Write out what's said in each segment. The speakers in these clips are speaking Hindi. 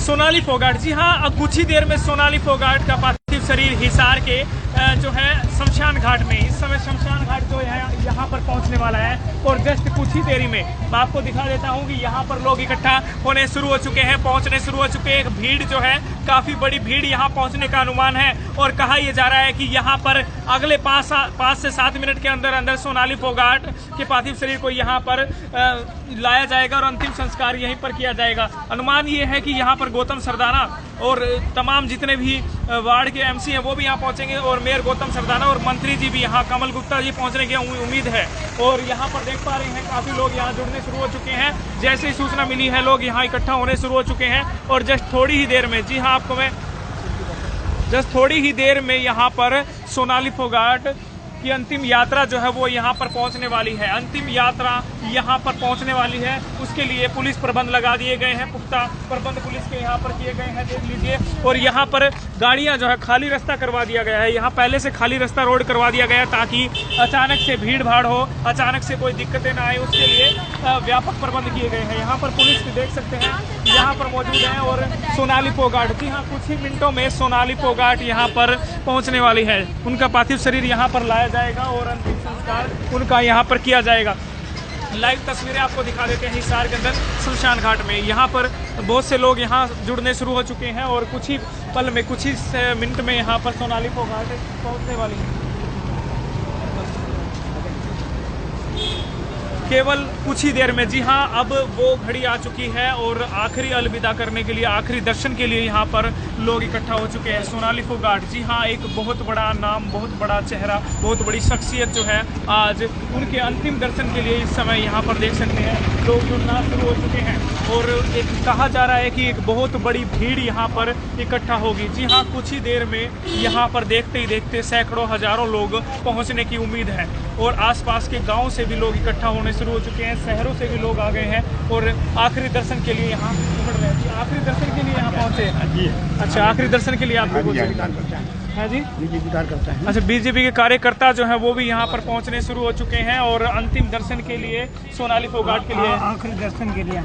सोनाली फोगाट, जी हाँ, कुछ ही देर में सोनाली फोगाट का पार्थिव शरीर हिसार के जो है शमशान घाट में, इस समय शमशान घाट जो है यहाँ पर पहुँचने वाला है। और जस्ट कुछ ही देरी में मैं आपको दिखा देता हूँ कि यहाँ पर लोग इकट्ठा होने शुरू हो चुके हैं, पहुँचने शुरू हो चुके हैं। भीड़ जो है काफ़ी बड़ी भीड़ यहाँ पहुँचने का अनुमान है और कहा यह जा रहा है कि यहाँ पर अगले 5 से 7 मिनट के अंदर अंदर सोनाली फोगाट के पार्थिव शरीर को यहाँ पर लाया जाएगा और अंतिम संस्कार यहीं पर किया जाएगा। अनुमान ये है कि यहाँ पर गौतम सरदाना और तमाम जितने भी वार्ड के एमसी हैं वो भी यहाँ पहुँचेंगे और मेयर गौतम सरदाना और मंत्री जी भी यहाँ, कमल गुप्ता जी पहुँचने की उम्मीद है। और यहाँ पर देख पा रहे हैं काफ़ी लोग यहाँ जुड़ने शुरू हो चुके हैं। जैसे ही सूचना मिली है लोग यहाँ इकट्ठा होने शुरू हो चुके हैं और जस्ट थोड़ी ही देर में, जी हाँ, आपको मैं जस्ट थोड़ी ही देर में यहाँ पर सोनाली फोगाट की अंतिम यात्रा जो है वो यहाँ पर पहुँचने वाली है। अंतिम यात्रा यहाँ पर पहुँचने वाली है, उसके लिए पुलिस प्रबंध लगा दिए गए हैं, पुख्ता प्रबंध पुलिस के यहाँ पर किए गए हैं, देख लीजिए। और यहाँ पर गाड़ियाँ जो है खाली रास्ता करवा दिया गया है, यहाँ पहले से खाली रास्ता रोड करवा दिया गया ताकि अचानक से भीड़ भाड़ हो, अचानक से कोई दिक्कतें ना आए, उसके लिए व्यापक प्रबंध किए गए हैं। यहाँ पर पुलिस भी देख सकते हैं यहाँ पर मौजूद है। और सोनाली फोगाट, जी हाँ, कुछ ही मिनटों में सोनाली फोगाट यहाँ पर पहुँचने वाली है। उनका पार्थिव शरीर यहाँ पर लाया जाएगा और अंतिम संस्कार उनका यहाँ पर किया जाएगा। लाइव तस्वीरें आपको दिखा देते हैं हिसार के अंदर शमशान घाट में। यहाँ पर बहुत से लोग यहाँ जुड़ने शुरू हो चुके हैं और कुछ ही पल में, कुछ ही मिनट में यहाँ पर सोनाली फोगाट पहुँचने वाली है। केवल कुछ ही देर में, जी हाँ, अब वो घड़ी आ चुकी है और आखिरी अलविदा करने के लिए, आखिरी दर्शन के लिए यहाँ पर लोग इकट्ठा हो चुके हैं। सोनाली फोगाट, जी हाँ, एक बहुत बड़ा नाम, बहुत बड़ा चेहरा, बहुत बड़ी शख्सियत जो है, आज उनके अंतिम दर्शन के लिए इस समय यहाँ पर देख सकते हैं लोग जुड़ना शुरू हो चुके हैं। और एक कहा जा रहा है कि एक बहुत बड़ी भीड़ यहाँ पर इकट्ठा होगी। जी हाँ, कुछ ही देर में यहाँ पर देखते ही देखते सैकड़ों हजारों लोग पहुँचने की उम्मीद है और आसपास के गाँव से भी लोग इकट्ठा होने शुरू हो चुके हैं, शहरों से भी लोग आ गए हैं और आखिरी दर्शन के लिए यहाँ उमड़ रहे हैं। आखिरी दर्शन के लिए यहाँ पहुँचे? अच्छा, आखिरी दर्शन के लिए आप है जी, बीजेपी करता है। अच्छा, बीजेपी के कार्यकर्ता जो है वो भी यहाँ पर पहुँचने शुरू हो चुके हैं और अंतिम दर्शन के लिए सोनाली फोगाट के लिए, आखिरी दर्शन के लिए,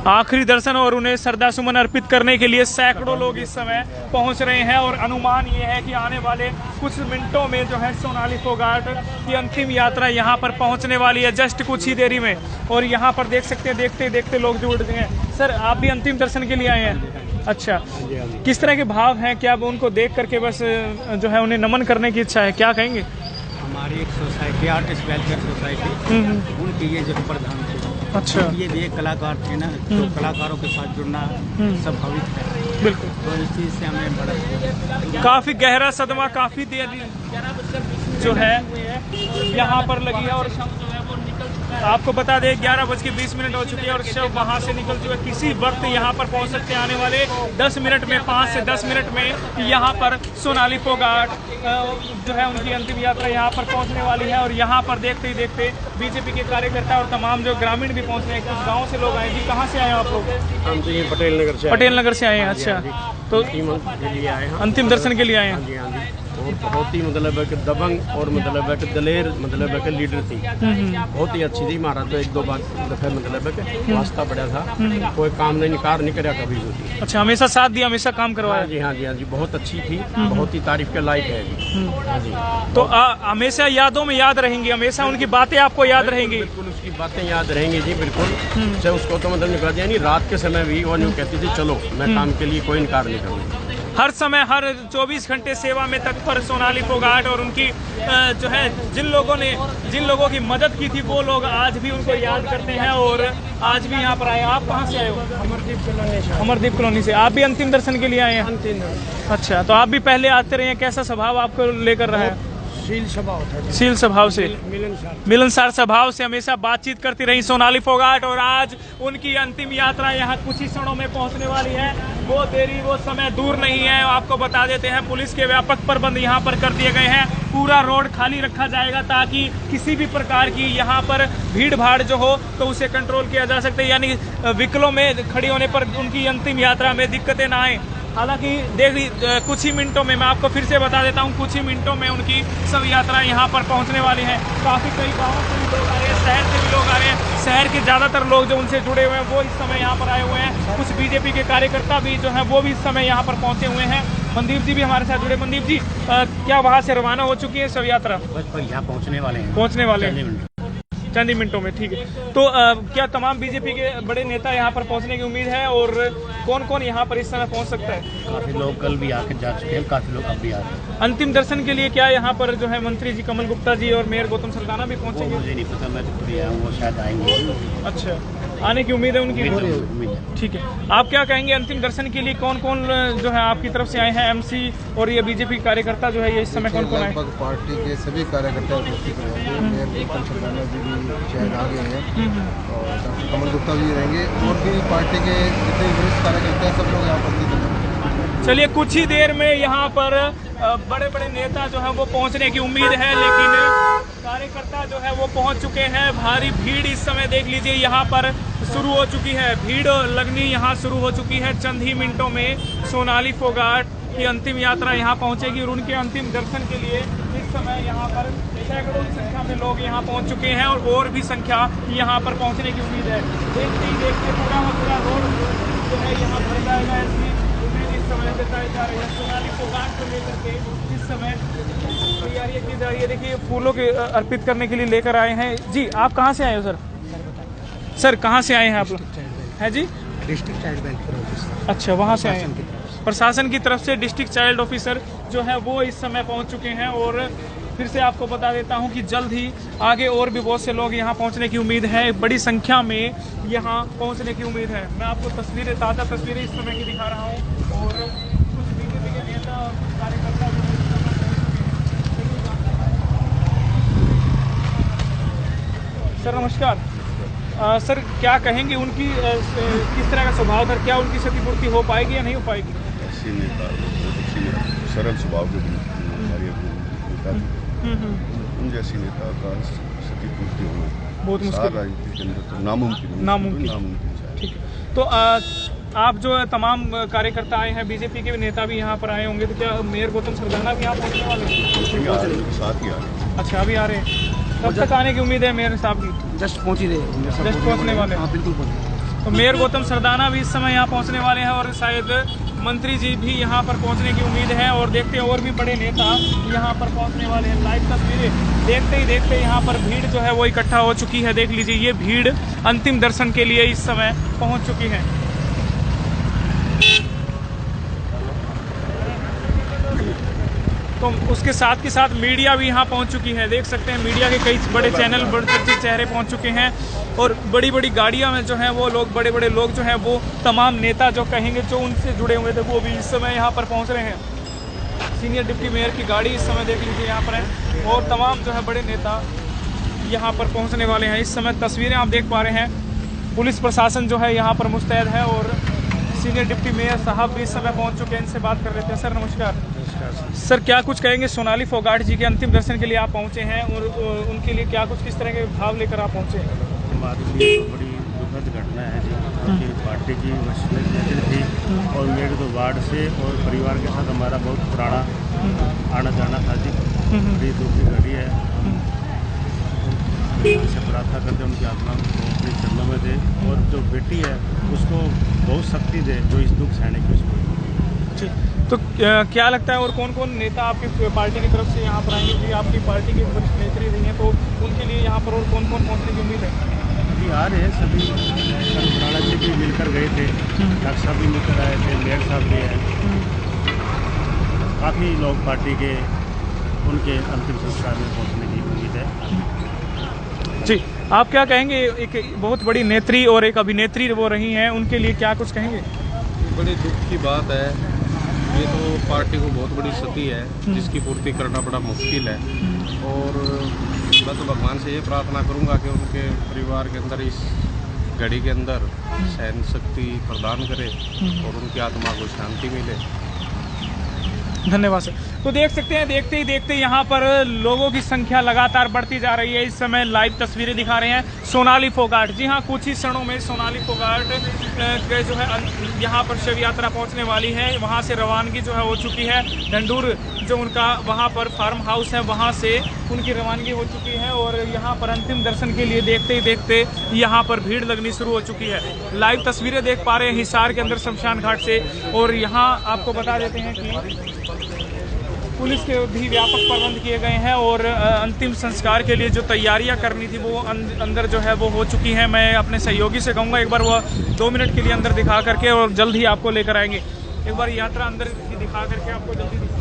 आखिरी दर्शन और उन्हें श्रद्धा सुमन अर्पित करने के लिए सैकड़ों लोग इस समय पहुंच रहे हैं। और अनुमान ये है कि आने वाले कुछ मिनटों में जो है सोनाली फोगाट की अंतिम यात्रा यहाँ पर पहुंचने वाली है, जस्ट कुछ ही देरी में। और यहाँ पर देख सकते हैं, देखते देखते लोग जुड़ गए हैं। सर, आप भी अंतिम दर्शन के लिए आए हैं? अच्छा, किस तरह के भाव हैं? क्या उनको देख करके बस जो है उन्हें नमन करने की इच्छा है, क्या कहेंगे? हमारी एक सोसाइटी, आर्टिस्ट वेलफेयर सोसाइटी, उनकी ये जो प्रधान थे। अच्छा, ये भी एक कलाकार थे ना, तो कलाकारों के साथ जुड़ना स्वाभाविक है। बिल्कुल, तो इस चीज़ से हमें बड़ा काफ़ी गहरा सदमा, काफ़ी देर जो है यहाँ पर लगी है। और आपको बता दें 11:20 हो चुकी है और शव वहाँ से निकल चुके, किसी वक्त यहाँ पर पहुँच सकते हैं। आने वाले 10 मिनट में, 5 से 10 मिनट में यहाँ पर सोनाली फोगाट जो है उनकी अंतिम यात्रा यहाँ पर पहुँचने वाली है। और यहाँ पर देखते ही देखते बीजेपी के कार्यकर्ता और तमाम जो ग्रामीण भी पहुँच रहे हैं। कुछ गाँव से लोग आए। जी, कहाँ से आए आप लोग? हम तो ये पटेल नगर से आए हैं। अच्छा, तो अंतिम दर्शन के लिए आए हैं। और बहुत ही मतलब है कि दबंग और मतलब है कि दलेर मतलब है कि लीडर थी, बहुत ही अच्छी थी। हमारा तो 1-2 बार मतलब है कि वास्ता पड़ा था, कोई काम नहीं करा कभी होती। अच्छा, हमेशा साथ दिया, हमेशा काम करवाया? जी हाँ, जी हाँ जी, बहुत अच्छी थी, बहुत ही तारीफ के लायक है जी। तो हमेशा यादों में याद रहेंगी, हमेशा उनकी बातें आपको याद रहेंगी? बिल्कुल, उसकी बातें याद रहेंगी जी, बिल्कुल। चाहे उसको तो मतलब निकल दिया नहीं, रात के समय भी वो नहीं कहती थी चलो मैं काम के लिए कोई इनकार नहीं करूँगा। हर समय, हर 24 घंटे सेवा में तत्पर सोनाली फोगाट और उनकी जो है जिन लोगों की मदद की थी वो लोग आज भी उनको याद करते हैं और आज भी यहाँ पर आए। आप कहाँ से आए हो? अमरदीप कॉलोनी से। आप भी अंतिम दर्शन के लिए आए हैं? अच्छा, तो आप भी पहले आते रहे हैं, कैसा स्वभाव आपको लेकर रहा है? शील स्वभाव से, मिलनसार स्वभाव से हमेशा बातचीत करती रही सोनाली फोगाट। और आज उनकी अंतिम यात्रा यहाँ कुछ ही क्षणों में पहुँचने वाली है। वो देरी, वो समय दूर नहीं है। आपको बता देते हैं पुलिस के व्यापक प्रबंध यहाँ पर कर दिए गए हैं। पूरा रोड खाली रखा जाएगा ताकि किसी भी प्रकार की यहाँ पर भीड़ भाड़ जो हो तो उसे कंट्रोल किया जा सकता है, यानी व्हीकलों में खड़ी होने पर उनकी अंतिम यात्रा में दिक्कतें ना आए। हालांकि देखिए कुछ ही मिनटों में, मैं आपको फिर से बता देता हूं, कुछ ही मिनटों में उनकी शव यात्रा यहां पर पहुंचने वाली है। काफ़ी कई गाँवों से भी लोग आ रहे हैं, शहर से भी लोग आ रहे हैं। शहर के ज़्यादातर लोग जो उनसे जुड़े हुए हैं वो इस समय यहाँ पर आए हुए हैं। कुछ बीजेपी के कार्यकर्ता भी जो हैं वो भी इस समय यहाँ पर पहुँचे हुए हैं। मनदीप जी भी हमारे साथ जुड़े। मनदीप जी, क्या वहाँ से रवाना हो चुकी है शव यात्रा? बस यहाँ पहुँचने वाले हैं। चंद ही मिनटों में, ठीक है। तो क्या तमाम बीजेपी के बड़े नेता यहाँ पर पहुँचने की उम्मीद है, और कौन कौन यहाँ पर इस समय पहुँच सकता है? काफ़ी लोग कल भी आके जा चुके हैं, काफ़ी लोग अब भी आ रहे हैं। अंतिम दर्शन के लिए क्या यहाँ पर जो है मंत्री जी कमल गुप्ता जी और मेयर गौतम सरदाना भी पहुँचेंगे? मुझे नहीं पता, मैं तो खुद आया हूँ, वो शायद आएंगे। अच्छा, आने की उम्मीद है उनकी? उम्मीद है। ठीक है, आप क्या कहेंगे अंतिम दर्शन के लिए कौन कौन जो है आपकी तरफ से आए हैं? एमसी और ये बीजेपी कार्यकर्ता जो है ये इस समय कौन कौन आए? लगभग पार्टी के सभी कार्यकर्ता उपस्थित रहेंगे। मेयर गौतम सरदाना जी भी शायद आ गए हैं और डॉक्टर कमल गुप्ता भी रहेंगे, और भी पार्टी के जितने वरिष्ठ कार्यकर्ता हैं सब लोग यहाँ उपस्थित हैं। चलिए, कुछ ही देर में यहाँ पर बड़े बड़े नेता जो है वो पहुँचने की उम्मीद है, लेकिन कार्यकर्ता जो है वो पहुँच चुके हैं। भारी भीड़ इस समय देख लीजिए यहाँ पर शुरू हो चुकी है, भीड़ लगनी यहाँ शुरू हो चुकी है। चंद ही मिनटों में सोनाली फोगाट की अंतिम यात्रा यहाँ पहुँचेगी और उनके अंतिम दर्शन के लिए इस समय यहाँ पर सैकड़ों की संख्या में लोग यहाँ पहुँच चुके हैं, और भी संख्या यहाँ पर पहुँचने की उम्मीद है। देखते ही देखते पूरा रोड जो है यहाँ भर जाएगा, ऐसी उम्मीद इस समय बताई जा रही है। सोनाली फोगाट को लेकर के इस समय तैयारी की जा रही है। देखिए, फूलों के अर्पित करने के लिए लेकर आए हैं। जी, आप कहाँ से आए हो सर? सर कहाँ से आए हैं आप लोग? है जी, डिस्ट्रिक्ट चाइल्ड वेलफेयर ऑफिसर। अच्छा, वहाँ से आए हैं। प्रशासन की तरफ से डिस्ट्रिक्ट चाइल्ड ऑफिसर जो है वो इस समय पहुँच चुके हैं, और फिर से आपको बता देता हूं कि जल्द ही आगे और भी बहुत से लोग यहां पहुंचने की उम्मीद है। बड़ी संख्या में यहां पहुंचने की उम्मीद है। मैं आपको तस्वीरें, ताज़ा तस्वीरें इस समय की दिखा रहा हूं, और कुछ बीजेपी के नेता और कार्यकर्ता भी सर नमस्कार। सर क्या कहेंगे, उनकी किस तरह का स्वभाव था? क्या उनकी क्षतिपूर्ति हो पाएगी या नहीं हो पाएगी? ऐसे नेता सरल स्वभाव के हमारे नेता, उन जैसी नेता का क्षतिपूर्ति होना बहुत मुश्किल, राजनीति के अंदर तो नामुमकिन। ठीक है, तो आप जो है तमाम कार्यकर्ता आए हैं, बीजेपी के नेता भी यहाँ पर आए होंगे, तो क्या मेयर गौतम सरदाना भी यहाँ पहुँचने वाले हैं? साथ ही आ रहे हैं। अच्छा, अभी आ रहे हैं। कब तक आने की उम्मीद है मेयर साहब की? जस्ट पहुँच ही रहे, जस्ट पहुँचने वाले? हाँ बिल्कुल पहुँचे। तो मेयर गौतम सरदाना भी इस समय यहाँ पहुँचने वाले हैं, और शायद मंत्री जी भी यहाँ पर पहुँचने की उम्मीद है, और देखते हैं और भी बड़े नेता यहाँ पर पहुँचने वाले हैं। लाइव तस्वीरें देखते ही देखते यहाँ पर भीड़ जो है वो इकट्ठा हो चुकी है। देख लीजिए, ये भीड़ अंतिम दर्शन के लिए इस समय पहुँच चुकी है। तो उसके साथ के साथ मीडिया भी यहाँ पहुँच चुकी है। देख सकते हैं मीडिया के कई बड़े चैनल, बड़े बड़े चेहरे पहुँच चुके हैं, और बड़ी बड़ी गाड़ियाँ में जो है वो लोग, बड़े बड़े लोग जो हैं वो तमाम नेता जो कहेंगे जो उनसे जुड़े हुए थे वो भी इस समय यहाँ पर पहुँच रहे हैं। सीनियर डिप्टी मेयर की गाड़ी इस समय देख लीजिए यहाँ पर है, और तमाम जो है बड़े नेता यहाँ पर पहुँचने वाले हैं। इस समय तस्वीरें आप देख पा रहे हैं, पुलिस प्रशासन जो है यहाँ पर मुस्तैद है, और सीनियर डिप्टी मेयर साहब भी इस समय पहुँच चुके हैं। इनसे बात कर लेते हैं। सर नमस्कार। सर क्या कुछ कहेंगे, सोनाली फोगाट जी के अंतिम दर्शन के लिए आप पहुंचे हैं, और उनके लिए क्या कुछ, किस तरह के भाव लेकर आप पहुंचे हैं? हमारे लिए तो बड़ी दुखद घटना है जी, पार्टी की वरिष्ठ थी, और मेरे तो वार्ड से और परिवार के साथ हमारा बहुत पुराना आना जाना था जी। बड़ी दुख की घड़ी है। से प्रार्थना करते उनकी आत्मा को अपने चरणों में दे, और जो बेटी है उसको बहुत शक्ति दे जो इस दुख सहने की उसको। तो क्या लगता है, और कौन कौन नेता आपकी पार्टी की तरफ से यहाँ पर आएंगे? जी, आपकी पार्टी की वरिष्ठ नेत्री रही हैं, तो उनके लिए यहाँ पर और कौन कौन पहुँचने की उम्मीद है? अभी आ रहे हैं सभी। कल राणा जी भी मिलकर गए थे, डॉक्टर साहब भी मिलकर आए थे, मेयर साहब भी हैं, काफ़ी लोग पार्टी के उनके अंतिम संस्कार में पहुँचने की उम्मीद है। जी, आप क्या कहेंगे, एक बहुत बड़ी नेत्री और एक अभिनेत्री वो रही हैं, उनके लिए क्या कुछ कहेंगे? बड़ी दुख की बात है, ये तो पार्टी को बहुत बड़ी क्षति है जिसकी पूर्ति करना बड़ा मुश्किल है, और मैं तो भगवान से ये प्रार्थना करूंगा कि उनके परिवार के अंदर इस घड़ी के अंदर सहन शक्ति प्रदान करे और उनकी आत्मा को शांति मिले। धन्यवाद सर। तो देख सकते हैं, देखते ही देखते यहाँ पर लोगों की संख्या लगातार बढ़ती जा रही है। इस समय लाइव तस्वीरें दिखा रहे हैं सोनाली फोगाट। जी हाँ, कुछ ही क्षणों में सोनाली फोगाट के जो है यहाँ पर शव यात्रा पहुँचने वाली है। वहाँ से रवानगी जो है हो चुकी है। ढंडूर जो उनका वहाँ पर फार्म हाउस है, वहाँ से उनकी रवानगी हो चुकी है और यहाँ पर अंतिम दर्शन के लिए देखते ही देखते यहाँ पर भीड़ लगनी शुरू हो चुकी है। लाइव तस्वीरें देख पा रहे हैं हिसार के अंदर शमशान घाट से। और यहाँ आपको बता देते हैं कि पुलिस के भी व्यापक प्रबंध किए गए हैं और अंतिम संस्कार के लिए जो तैयारियां करनी थी वो अंदर जो है वो हो चुकी है। मैं अपने सहयोगी से कहूँगा एक बार वो 2 मिनट के लिए अंदर दिखा करके और जल्द ही आपको लेकर आएंगे। एक बार यात्रा अंदर की दिखा करके आपको जल्दी दिखा।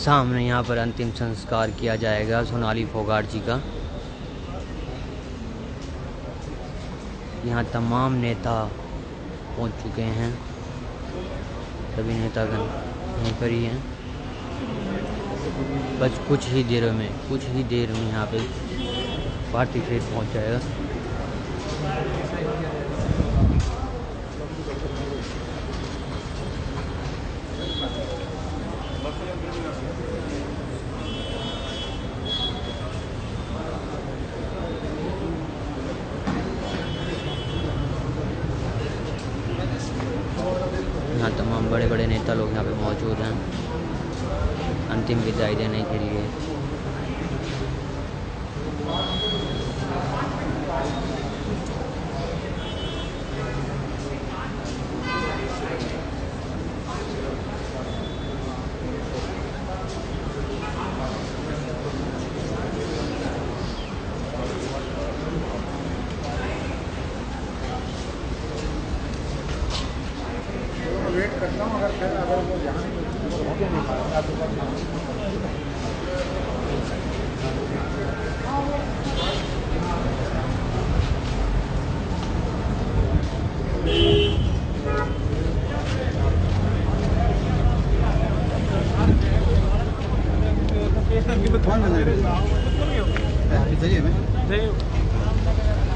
सामने यहाँ पर अंतिम संस्कार किया जाएगा सोनाली फोगाट जी का। यहाँ तमाम नेता पहुँच चुके हैं, सभी नेतागण यहीं पर ही हैं। बस कुछ ही देर में यहाँ पे पार्टी फेट पहुँच जाएगा। यहाँ तमाम बड़े बड़े नेता लोग यहाँ पे मौजूद हैं अंतिम विदाई देने के लिए। वेट करता हूँ अगर वो यहाँ नहीं पाता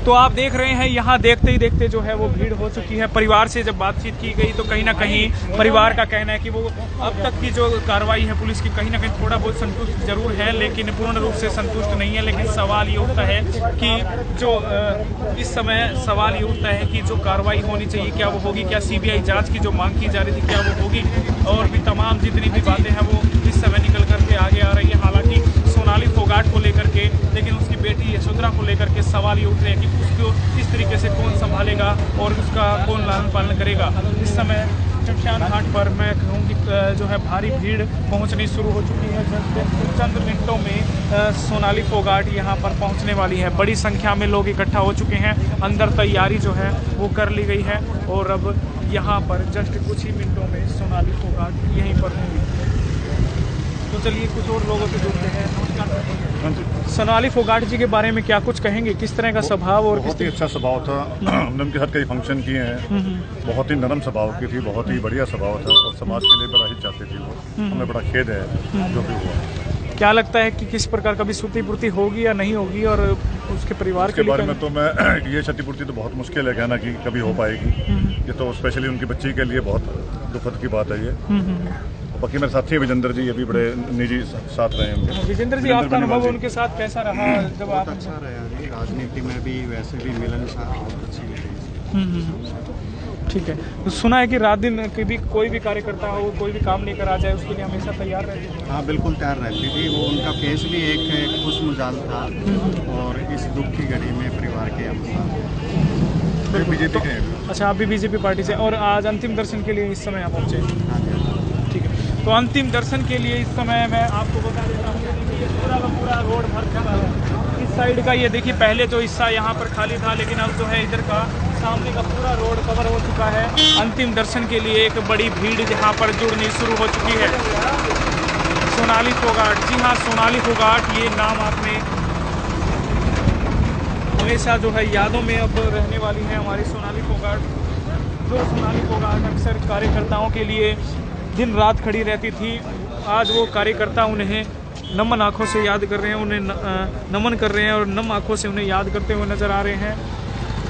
तो आप देख रहे हैं यहाँ देखते ही देखते जो है वो भीड़ हो चुकी है। परिवार से जब बातचीत की गई तो कहीं ना कहीं परिवार का कहना है कि वो अब तक की जो कार्रवाई है पुलिस की कहीं ना कहीं थोड़ा बहुत संतुष्ट जरूर है, लेकिन पूर्ण रूप से संतुष्ट नहीं है। लेकिन सवाल ये उठता है कि जो इस समय सवाल ये उठता है कि जो कार्रवाई होनी चाहिए क्या वो होगी, क्या सीबीआई जाँच की जो मांग की जा रही थी क्या वो होगी, और भी तमाम जितनी भी बातें हैं वो इस समय निकल करके आगे आ रही है। हालांकि सोनाली फोगाट को लेकर के, लेकिन उसकी बेटी यशोधरा को लेकर के सवाल ये उठ रहे हैं कि उसको इस तरीके से कौन संभालेगा और उसका कौन लालन पालन करेगा। इस समय शमशान घाट पर मैं कहूँ कि जो है भारी भीड़ पहुंचनी शुरू हो चुकी है। चंद मिनटों में सोनाली फोगाट यहां पर पहुंचने वाली है। बड़ी संख्या में लोग इकट्ठा हो चुके हैं, अंदर तैयारी जो है वो कर ली गई है और अब यहाँ पर जस्ट कुछ ही मिनटों में सोनाली फोगाट यहीं पर होंगी। तो चलिए कुछ और लोगों से जुड़ते हैं। नमस्कार। सोनाली फोगाट जी के बारे में क्या कुछ कहेंगे, किस तरह का स्वभाव और बहुत ही अच्छा स्वभाव था। हमने उनके साथ कई फंक्शन किए हैं। बहुत ही नरम स्वभाव की थी, बहुत ही बढ़िया स्वभाव था और समाज के लिए बड़ा ही चाहती थी वो। हमें बड़ा खेद है जो भी हुआ। क्या लगता है कि किस प्रकार का भी क्षतिपूर्ति होगी या नहीं होगी, और उसके परिवार के बारे में तो मैं ये क्षतिपूर्ति तो बहुत मुश्किल है कहना कि कभी हो पाएगी। ये तो स्पेशली उनकी बच्ची के लिए बहुत दुखद की बात है ये। बाकी मेरे साथी विजेंद्र जी अभी बड़े निजी साथ रहे हैं। विजेंद्र जी, आपका अनुभव उनके साथ कैसा रहा? जब आप अच्छा रहा, राजनीति में भी वैसे भी मिलनसार बहुत अच्छी लगी। ठीक है। तो सुना है कि रात दिन कभी कोई भी कार्यकर्ता हो, कोई भी काम लेकर आ जाए उसके लिए हमेशा तैयार रहती थी। हाँ बिल्कुल तैयार रहती थी वो। उनका फेस भी एक खुश मिजाज था और इस दुख की घड़ी में परिवार के हम बीजेपी के। अच्छा, आप भी बीजेपी पार्टी से, और आज अंतिम दर्शन के लिए इस समय आप पहुँचे। ठीक है, तो अंतिम दर्शन के लिए इस समय मैं आपको बता देता हूँ कि ये पूरा का पूरा रोड भर चुका है। इस साइड का ये देखिए, पहले तो हिस्सा यहाँ पर खाली था, लेकिन अब जो है इधर का सामने का पूरा रोड कवर हो चुका है। अंतिम दर्शन के लिए एक बड़ी भीड़ यहाँ पर जुड़नी शुरू हो चुकी है। सोनाली फोगाट, जी हाँ, सोनाली फोगाट, ये नाम आपने हमेशा जो है यादों में अब रहने वाली है हमारी सोनाली फोगाट। जो सोनाली फोगाट अक्सर कार्यकर्ताओं के लिए दिन रात खड़ी रहती थी, आज वो कार्यकर्ता उन्हें नमन आंखों से याद कर रहे हैं, उन्हें नमन कर रहे हैं और नम आंखों से उन्हें याद करते हुए नज़र आ रहे हैं।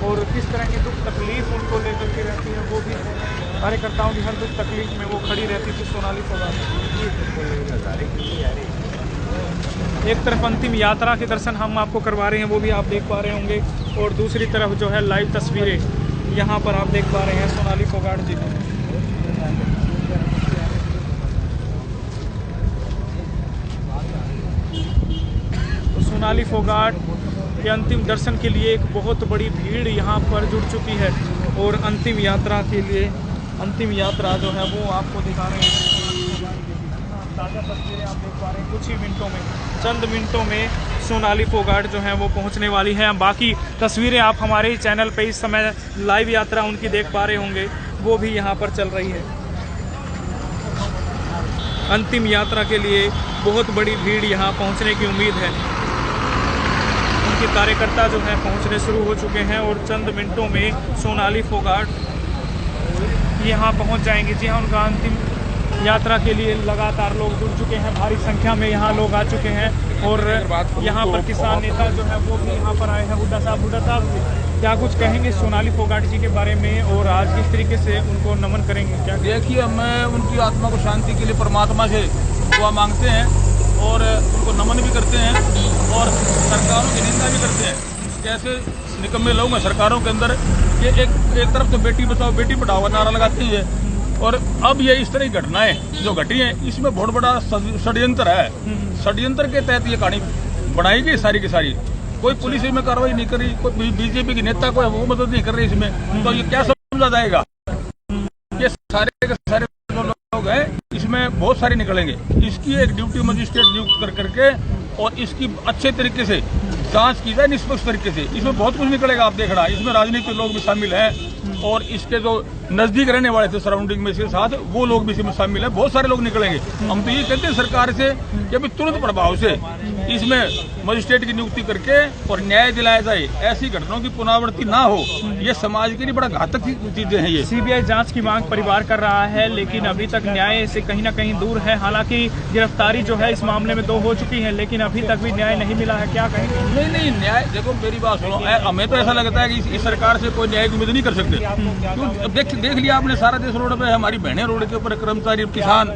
और किस तरह की दुख तकलीफ उनको लेकर के रहती है, वो भी कार्यकर्ताओं की हर दुख तकलीफ में वो खड़ी रहती थी सोनाली फोगाट। एक तरफ अंतिम यात्रा के दर्शन हम आपको करवा रहे हैं, वो भी आप देख पा रहे होंगे, और दूसरी तरफ जो है लाइव तस्वीरें यहाँ पर आप देख पा रहे हैं सोनाली फोगाट जी को। तो सोनाली फोगाट के अंतिम दर्शन के लिए एक बहुत बड़ी भीड़ यहाँ पर जुड़ चुकी है, और अंतिम यात्रा के लिए अंतिम यात्रा जो है वो आपको दिखा रहे हैं। ताज़ा तस्वीरें आप देख पा रहे हैं, कुछ ही मिनटों में, चंद मिनटों में सोनाली फोगाट जो है वो पहुंचने वाली है। बाकी तस्वीरें आप हमारे ही चैनल पे इस समय लाइव यात्रा उनकी देख पा रहे होंगे, वो भी यहाँ पर चल रही है। अंतिम यात्रा के लिए बहुत बड़ी भीड़ यहाँ पहुँचने की उम्मीद है। उनके कार्यकर्ता जो हैं पहुँचने शुरू हो चुके हैं, और चंद मिनटों में सोनाली फोगाट यहाँ पहुँच जाएंगे। जी हाँ, उनका अंतिम यात्रा के लिए लगातार लोग जुड़ चुके हैं, भारी संख्या में यहाँ लोग आ चुके हैं। और यहाँ पर किसान नेता जो है वो भी यहाँ पर आए हैं। बुड्ढा साहब क्या कुछ कहेंगे सोनाली फोगाट जी के बारे में, और आज किस तरीके से उनको नमन करेंगे? क्या देखिए, मैं उनकी आत्मा को शांति के लिए परमात्मा से दुआ मांगते हैं और उनको नमन भी करते हैं, और सरकारों की निंदा भी करते हैं। कैसे निकम्मे लोग हैं सरकारों के अंदर, ये एक तरफ तो बेटी बचाओ बेटी पढ़ाओ का नारा लगाते हैं, और अब ये इस तरह की घटनाएं जो घटी हैं, इसमें बहुत बड़ा षड्यंत्र है। षड्यंत्र के तहत ये कहानी बनाई गई सारी की सारी। कोई पुलिस इसमें कार्रवाई नहीं कर रही, कोई बीजेपी की नेता कोई वो मदद नहीं कर रही इसमें, तो ये क्या समझा जाएगा? ये सारे के सारे जो लोग हैं इसमें बहुत सारे निकलेंगे। इसकी एक ड्यूटी मजिस्ट्रेट नियुक्त कर करके और इसकी अच्छे तरीके से जांच की जाए, निष्पक्ष तरीके से। इसमें बहुत कुछ निकलेगा, आप देख रहा है। इसमें राजनीतिक लोग भी शामिल हैं, और इसके जो नजदीक रहने वाले थे सराउंडिंग में इसके साथ, वो लोग भी इसमें शामिल हैं। बहुत सारे लोग निकलेंगे। हम तो ये कहते हैं सरकार से कि अभी तुरंत प्रभाव से इसमें मजिस्ट्रेट की नियुक्ति करके और न्याय दिलाया जाए, ऐसी घटनाओं की पुनरावृत्ति ना हो। ये समाज के लिए बड़ा घातक चीजें हैं। ये सीबीआई जांच की मांग परिवार कर रहा है, लेकिन अभी तक न्याय से कहीं ना कहीं दूर है। हालांकि गिरफ्तारी जो है इस मामले में 2 हो चुकी है, लेकिन अभी तक भी न्याय नहीं मिला है। क्या कहेंगे? नहीं, न्याय देखो, मेरी बात सुनो। हमें तो ऐसा लगता है कि इस सरकार से कोई न्याय की उम्मीद नहीं कर सकते। देख लिया आपने, सारा देश रोड पे, हमारी बहनें रोड के ऊपर, कर्मचारी, किसान,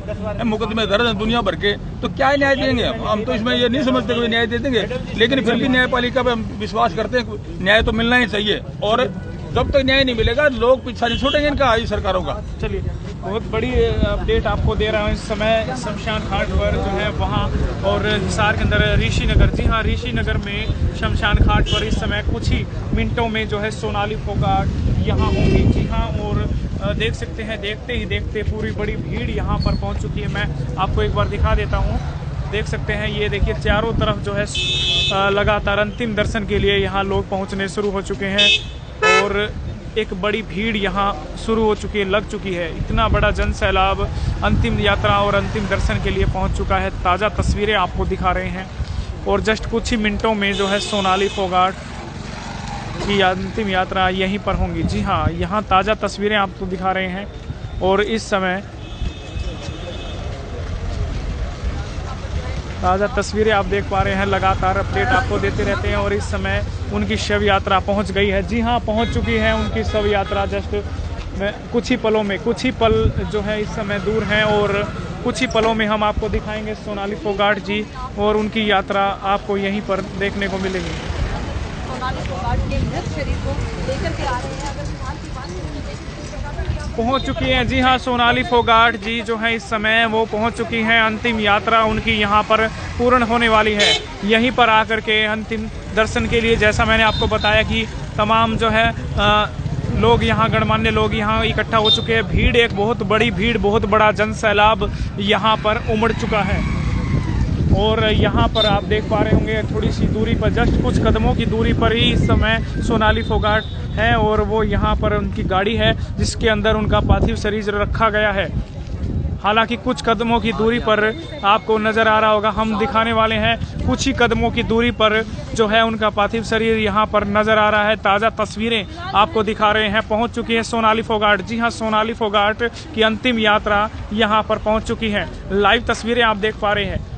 मुकदमे दर्ज हैं दुनिया भर के, तो क्या न्याय देंगे? हम तो इसमें ये नहीं समझते कि न्याय दे देंगे, लेकिन फिर भी न्यायपालिका पे हम विश्वास करते हैं। न्याय तो मिलना ही चाहिए, और जब तक न्याय नहीं मिलेगा लोग पीछा नहीं छोड़ेंगे इनका, इस सरकारों का। चलिए, बहुत बड़ी अपडेट आपको दे रहा हूँ इस समय शमशान घाट पर जो है वहाँ, और हिसार के अंदर ऋषि नगर। जी हाँ, ऋषि नगर में शमशान घाट पर इस समय कुछ ही मिनटों में जो है सोनाली फोगाट यहाँ होंगी। जी हाँ, और देख सकते हैं, देखते ही देखते पूरी बड़ी भीड़ यहाँ पर पहुँच चुकी है। मैं आपको एक बार दिखा देता हूँ। देख सकते हैं, ये देखिए चारों तरफ जो है लगातार अंतिम दर्शन के लिए यहाँ लोग पहुँचने शुरू हो चुके हैं, और एक बड़ी भीड़ यहाँ शुरू हो चुकी है, लग चुकी है। इतना बड़ा जन सैलाब अंतिम यात्रा और अंतिम दर्शन के लिए पहुँच चुका है। ताज़ा तस्वीरें आपको दिखा रहे हैं, और जस्ट कुछ ही मिनटों में जो है सोनाली फोगाट की अंतिम यात्रा यहीं पर होंगी। जी हाँ, यहाँ ताज़ा तस्वीरें आपको दिखा रहे हैं, और इस समय ताज़ा तस्वीरें आप देख पा रहे हैं। लगातार अपडेट आपको देते रहते हैं, और इस समय उनकी शव यात्रा पहुंच गई है। जी हाँ, पहुंच चुकी है उनकी शव यात्रा। जस्ट कुछ ही पलों में, कुछ ही पल जो है इस समय दूर हैं, और कुछ ही पलों में हम आपको दिखाएंगे सोनाली फोगाट जी, और उनकी यात्रा आपको यहीं पर देखने को मिलेगी। सोनाली फोगाट के मृत शरीर को लेकर के आ रहे हैं। अगर फिलहाल की बात पहुंच चुकी हैं। जी हाँ, सोनाली फोगाट जी जो है इस समय वो पहुंच चुकी हैं। अंतिम यात्रा उनकी यहाँ पर पूर्ण होने वाली है। यहीं पर आकर के अंतिम दर्शन के लिए, जैसा मैंने आपको बताया कि तमाम जो है लोग यहाँ, गणमान्य लोग यहाँ इकट्ठा हो चुके हैं। भीड़, एक बहुत बड़ी भीड़, बहुत बड़ा जन सैलाब यहाँ पर उमड़ चुका है। और यहाँ पर आप देख पा रहे होंगे थोड़ी सी दूरी पर, जस्ट कुछ कदमों की दूरी पर ही इस समय सोनाली फोगाट है, और वो यहाँ पर उनकी गाड़ी है जिसके अंदर उनका पार्थिव शरीर रखा गया है। हालांकि कुछ कदमों की दूरी पर आपको नज़र आ रहा होगा, हम दिखाने वाले हैं कुछ ही कदमों की दूरी पर जो है उनका पार्थिव शरीर यहाँ पर नज़र आ रहा है। ताज़ा तस्वीरें आपको दिखा रहे हैं। पहुँच चुकी है सोनाली फोगाट। जी हाँ, सोनाली फोगाट की अंतिम यात्रा यहाँ पर पहुँच चुकी है। लाइव तस्वीरें आप देख पा रहे हैं।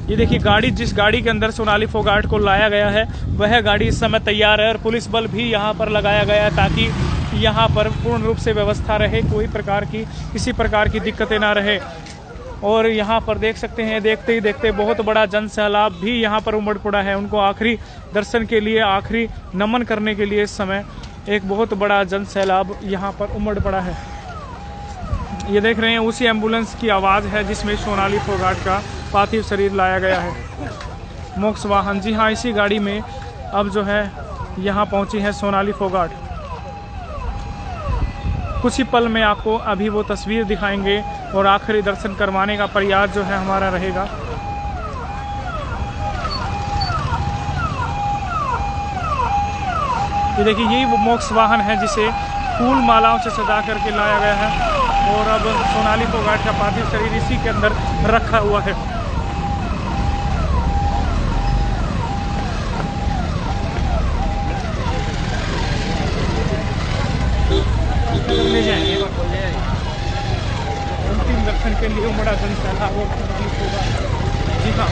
ये देखिए गाड़ी, जिस गाड़ी के अंदर सोनाली फोगाट को लाया गया है वह गाड़ी इस समय तैयार है और पुलिस बल भी यहाँ पर लगाया गया है ताकि यहाँ पर पूर्ण रूप से व्यवस्था रहे, कोई प्रकार की किसी प्रकार की दिक्कतें ना रहे। और यहाँ पर देख सकते हैं, देखते ही देखते बहुत बड़ा जन सैलाब भी यहाँ पर उमड़ पड़ा है। उनको आखिरी दर्शन के लिए, आखिरी नमन करने के लिए इस समय एक बहुत बड़ा जन सैलाब यहाँ पर उमड़ पड़ा है। ये देख रहे हैं उसी एम्बुलेंस की आवाज़ है जिसमें सोनाली फोगाट का पार्थिव शरीर लाया गया है। मोक्ष वाहन, जी हाँ, इसी गाड़ी में अब जो है यहाँ पहुँची है सोनाली फोगाट। कुछ ही पल में आपको अभी वो तस्वीर दिखाएंगे और आखिरी दर्शन करवाने का प्रयास जो है हमारा रहेगा। ये देखिए, यही वो मोक्ष वाहन है जिसे फूल मालाओं से सजा करके लाया गया है और अब सोनाली फोगाट का पार्थिव शरीर इसी के अंदर रखा हुआ है। ले जाएंगे अंतिम दर्शन के लिए उमड़ा जन सैलाब और सोनाली फोगाट। जी हाँ,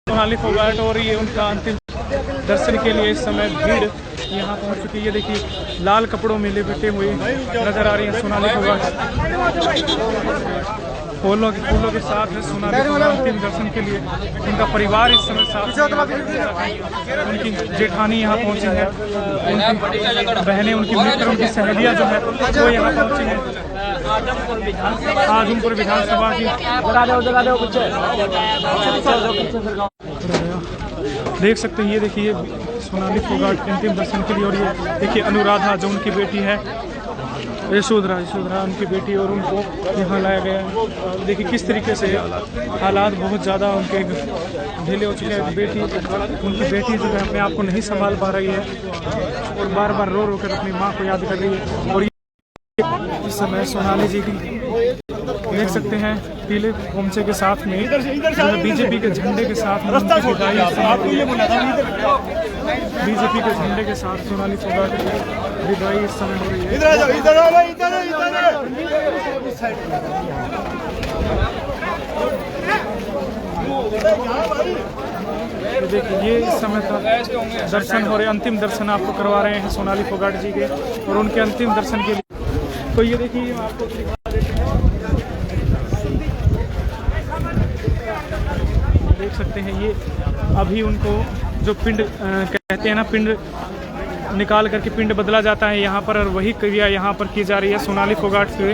सोनाली फोगाट और ये उनका अंतिम दर्शन के लिए इस समय भीड़ यहाँ पहुँच चुकी है। ये देखिए लाल कपड़ों में लिपटे हुए नजर आ रही है सोनाली फोगाट। फूलों के साथ है सोनाली फोगाट अंतिम दर्शन के लिए। उनका परिवार इस समय साथ, उनकी जेठानी यहाँ पहुँची है, उनकी बहनें, उनकी मित्र, उनकी सहेलियाँ जो है वो यहाँ पहुँची हैं। आजमपुर विधानसभा की देख सकते हैं। ये देखिए सोनाली फोगाट के अंतिम दर्शन के लिए। और ये देखिए अनुराधा जो उनकी बेटी है, यशोधरा उनकी बेटी, और उनको यहाँ लाया गया है। देखिए किस तरीके से हालात बहुत ज़्यादा उनके ढीले हो चुके हैं। उनकी बेटी जो है अपने आप को नहीं संभाल पा रही है और बार बार रो कर अपनी माँ को याद कर रही है। और इस समय सोनाली जी की देख सकते हैं पीले गमछे के साथ में बीजेपी के झंडे के साथ में बीजेपी के झंडे के साथ सोनाली फोगाट की विदाई इस समय हो रही है। देखिए ये इस समय तक दर्शन हो रहे, अंतिम दर्शन आपको करवा रहे हैं सोनाली फोगाट जी के और उनके अंतिम दर्शन के लिए। तो ये देखिए आपको दिखा देते हैं, देख सकते हैं ये अभी उनको जो पिंड कहते हैं ना, पिंड निकाल करके पिंड बदला जाता है यहाँ पर, और वही क्रिया यहाँ पर की जा रही है सोनाली फोगाट के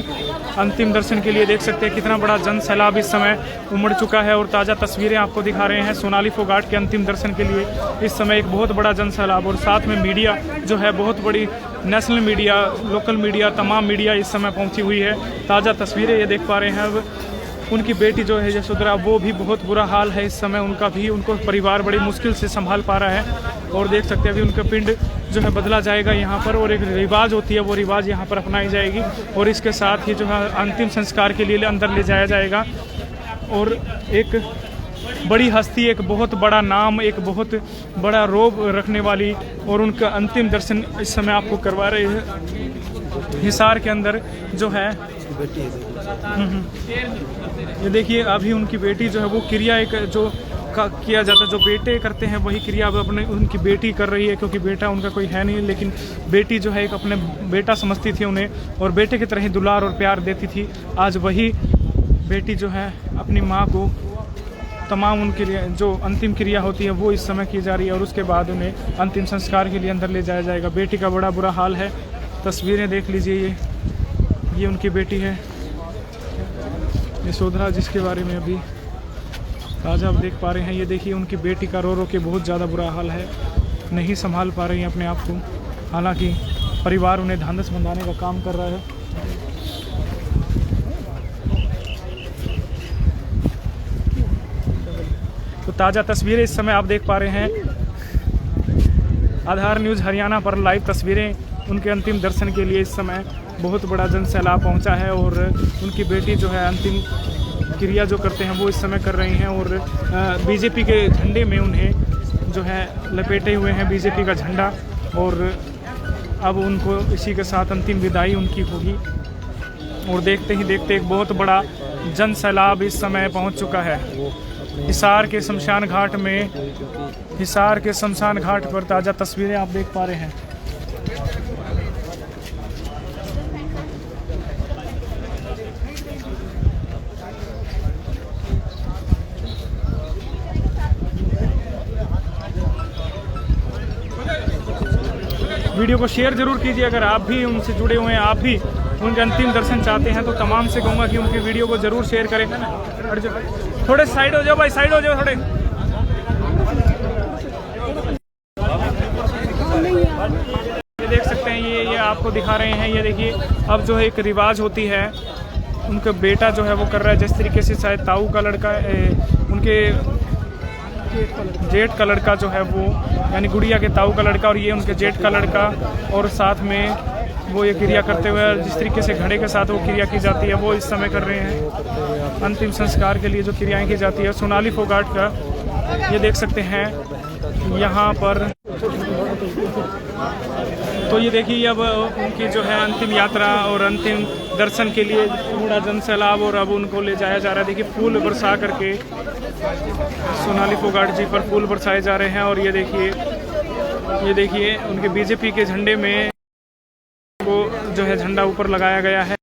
अंतिम दर्शन के लिए। देख सकते हैं कितना बड़ा जन सैलाब इस समय उमड़ चुका है और ताज़ा तस्वीरें आपको दिखा रहे हैं सोनाली फोगाट के अंतिम दर्शन के लिए। इस समय एक बहुत बड़ा जन सैलाब और साथ में मीडिया जो है, बहुत बड़ी नेशनल मीडिया, लोकल मीडिया, तमाम मीडिया इस समय पहुँची हुई है। ताज़ा तस्वीरें ये देख पा रहे हैं। अब उनकी बेटी जो है यशोधरा, वो भी बहुत बुरा हाल है इस समय उनका भी, उनको परिवार बड़ी मुश्किल से संभाल पा रहा है। और देख सकते हैं अभी उनका पिंड जो है बदला जाएगा यहाँ पर और एक रिवाज होती है वो रिवाज यहाँ पर अपनाई जाएगी और इसके साथ ही जो है अंतिम संस्कार के लिए अंदर ले जाया जाएगा। और एक बड़ी हस्ती, एक बहुत बड़ा नाम, एक बहुत बड़ा रोब रखने वाली, और उनका अंतिम दर्शन इस समय आपको करवा रहे हैं हिसार के अंदर जो है। ये देखिए अभी उनकी बेटी जो है वो क्रिया एक जो किया जाता है, जो बेटे करते हैं वही क्रिया अब अपने उनकी बेटी कर रही है, क्योंकि बेटा उनका कोई है नहीं, लेकिन बेटी जो है एक अपने बेटा समझती थी उन्हें और बेटे की तरह ही दुलार और प्यार देती थी। आज वही बेटी जो है अपनी माँ को तमाम उनके लिए जो अंतिम क्रिया होती है वो इस समय की जा रही है और उसके बाद उन्हें अंतिम संस्कार के लिए अंदर ले जाया जाएगा। बेटी का बड़ा बुरा हाल है, तस्वीरें देख लीजिए। ये उनकी बेटी है यशोधरा, जिसके बारे में अभी ताज़ा आप देख पा रहे हैं। ये देखिए उनकी बेटी का रो रो के बहुत ज़्यादा बुरा हाल है, नहीं संभाल पा रही हैं अपने आप को। हालांकि परिवार उन्हें ढांढस बंधाने का काम कर रहा है। तो ताज़ा तस्वीरें इस समय आप देख पा रहे हैं। आधार न्यूज़ हरियाणा पर लाइव तस्वीरें उनके अंतिम दर्शन के लिए इस समय बहुत बड़ा जन सैलाब पहुंचा है और उनकी बेटी जो है अंतिम क्रिया जो करते हैं वो इस समय कर रही हैं और बीजेपी के झंडे में उन्हें जो है लपेटे हुए हैं बीजेपी का झंडा और अब उनको इसी के साथ अंतिम विदाई उनकी होगी। और देखते ही देखते एक बहुत बड़ा जन सैलाब इस समय पहुंच चुका है हिसार के शमशान घाट में। हिसार के शमशान घाट पर ताज़ा तस्वीरें आप देख पा रहे हैं। वीडियो को शेयर जरूर कीजिए अगर आप भी उनसे जुड़े हुए हैं, आप भी उनके अंतिम दर्शन चाहते हैं तो तमाम से कहूँगा कि उनकी वीडियो को जरूर शेयर करें। थोड़े साइड हो जाओ भाई, साइड हो जाओ थोड़े। ये देख सकते हैं, ये आपको दिखा रहे हैं। ये देखिए अब जो है एक रिवाज होती है, उनका बेटा जो है वो कर रहा है जिस तरीके से शायद ताऊ का लड़का उनके जेठ का लड़का जो है वो यानी गुड़िया के ताऊ का लड़का और ये उनके जेठ का लड़का और साथ में वो ये क्रिया करते हुए जिस तरीके से घड़े के साथ वो क्रिया की जाती है वो इस समय कर रहे हैं। अंतिम संस्कार के लिए जो क्रियाएं की जाती है सोनाली फोगाट का ये देख सकते हैं यहाँ पर। तो ये देखिए अब उनकी जो है अंतिम यात्रा और अंतिम दर्शन के लिए पूरा जन सैलाब और अब उनको ले जाया जा रहा है। देखिए फूल बरसा करके सोनाली फोगाट जी पर फूल बरसाए जा रहे हैं और ये देखिए उनके बीजेपी के झंडे में वो जो है झंडा ऊपर लगाया गया है।